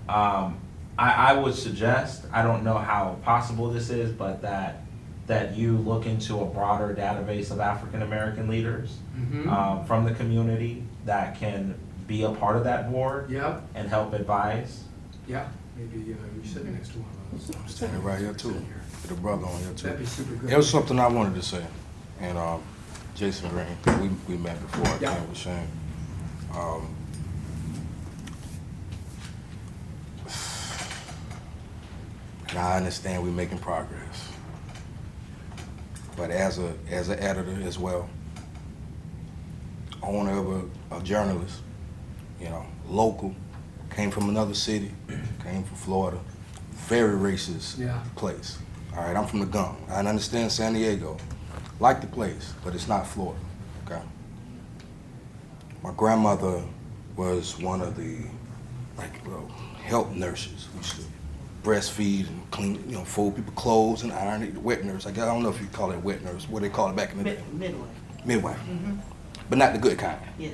I would suggest, I don't know how possible this is, but that you look into a broader database of African American leaders from the community that can be a part of that board and help advise. Yeah, maybe you sit next to one of those. I'm standing right here too. With a brother on here too. That'd be super good. There was something I wanted to say, and Jason Green, we met before I came with Shane. And I understand we're making progress, but as an editor as well, owner of a journalist, local, came from another city, came from Florida, very racist place. All right, I'm from the Gum. I understand San Diego, like the place, but it's not Florida. Okay. My grandmother was one of the help nurses. We used to breastfeed and clean, fold people clothes and iron it. Wet nurse. I don't know if you call it wet nurse. What they call it back in the day? Midwife. Midwife. But not the good kind. Yeah.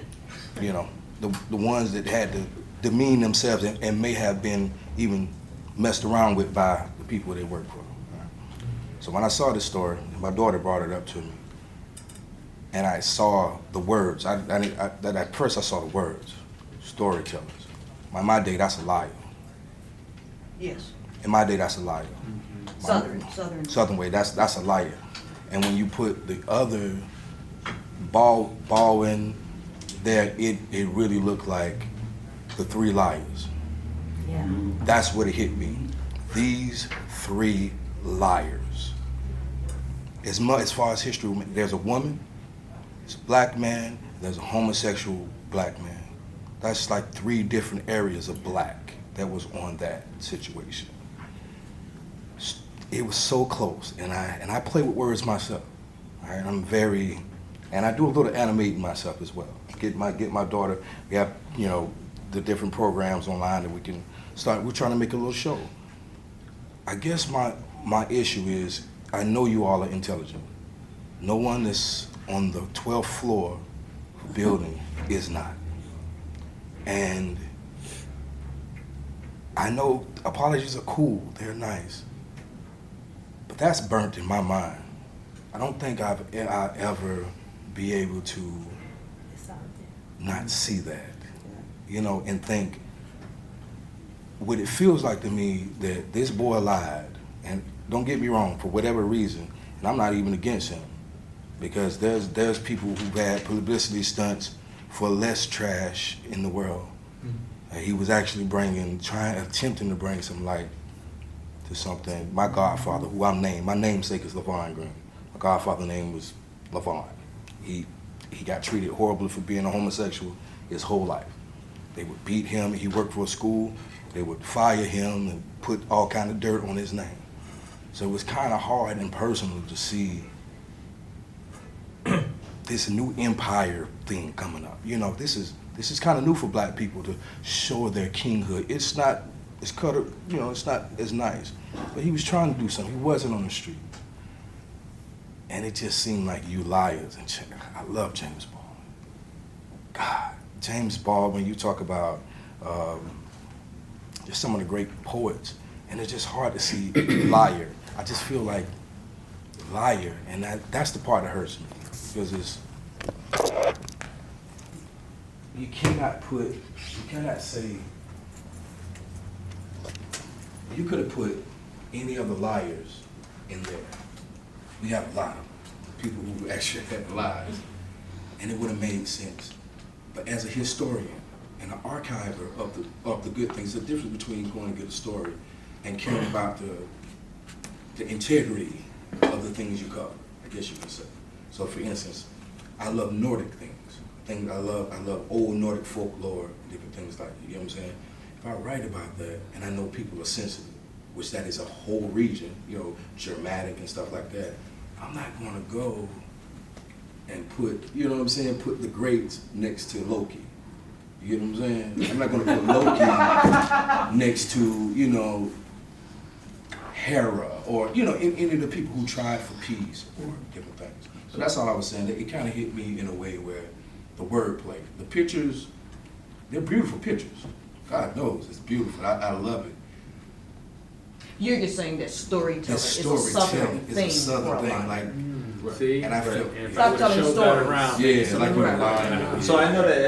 The ones that had to demean themselves and may have been even messed around with by the people they work for. Right? So when I saw this story, my daughter brought it up to me, and I saw the words. At first I saw the words, storytellers. By my day, that's a liar. Yes. In my day, that's a liar. Southern way, that's a liar. And when you put the other ball in there, it really looked like the three liars. Yeah. That's what it hit me. These three liars. As far as history, there's a woman, there's a black man, there's a homosexual black man. That's like three different areas of black that was on that situation. It was so close, and I play with words myself. All right, and I do a little animating myself as well. Get my daughter. We have the different programs online that we can start. We're trying to make a little show. I guess my issue is I know you all are intelligent. No one that's on the 12th floor building is not. And I know apologies are cool, they're nice, but that's burnt in my mind. I don't think I'll ever be able to not see that, and think what it feels like to me that this boy lied, and don't get me wrong, for whatever reason, and I'm not even against him, because there's people who've had publicity stunts for less trash in the world. He was actually attempting to bring some light to something. My godfather, who my namesake is LaVon Green. My godfather's name was LaVon. He got treated horribly for being a homosexual his whole life. They would beat him. He worked for a school. They would fire him and put all kind of dirt on his name. So it was kind of hard and personal to see this new empire thing coming up. This is kind of new for black people to show their kinghood. It's not as nice. But he was trying to do something. He wasn't on the street. And it just seemed like you liars. And I love James Baldwin. God, James Baldwin, you talk about just some of the great poets, and it's just hard to see liar. I just feel like liar, and that's the part that hurts me, because you cannot say, you could have put any other liars in there. We have a lot of people who actually have lies, and it would have made sense. But as a historian and an archiver of the good things, the difference between going to get a story and caring about the integrity of the things you cover, I guess you could say. So for instance, I love Nordic things. I love old Nordic folklore, different things like that, you know what I'm saying? If I write about that and I know people are sensitive, which that is a whole region, Germanic and stuff like that, I'm not gonna go and put, put the greats next to Loki. You know what I'm saying? I'm not gonna put Loki next to, Hera or, any of the people who tried for peace or different things. So that's all I was saying. It kind of hit me in a way where the wordplay, the pictures, they're beautiful pictures. God knows, it's beautiful. I love it. You're just saying that storytelling The is a southern storytelling thing is a for a southern thing, lot. like, See? and I feel, If Stop I would've telling showed that stories. around, yeah, maybe it's some like people when a would- lion. So I know that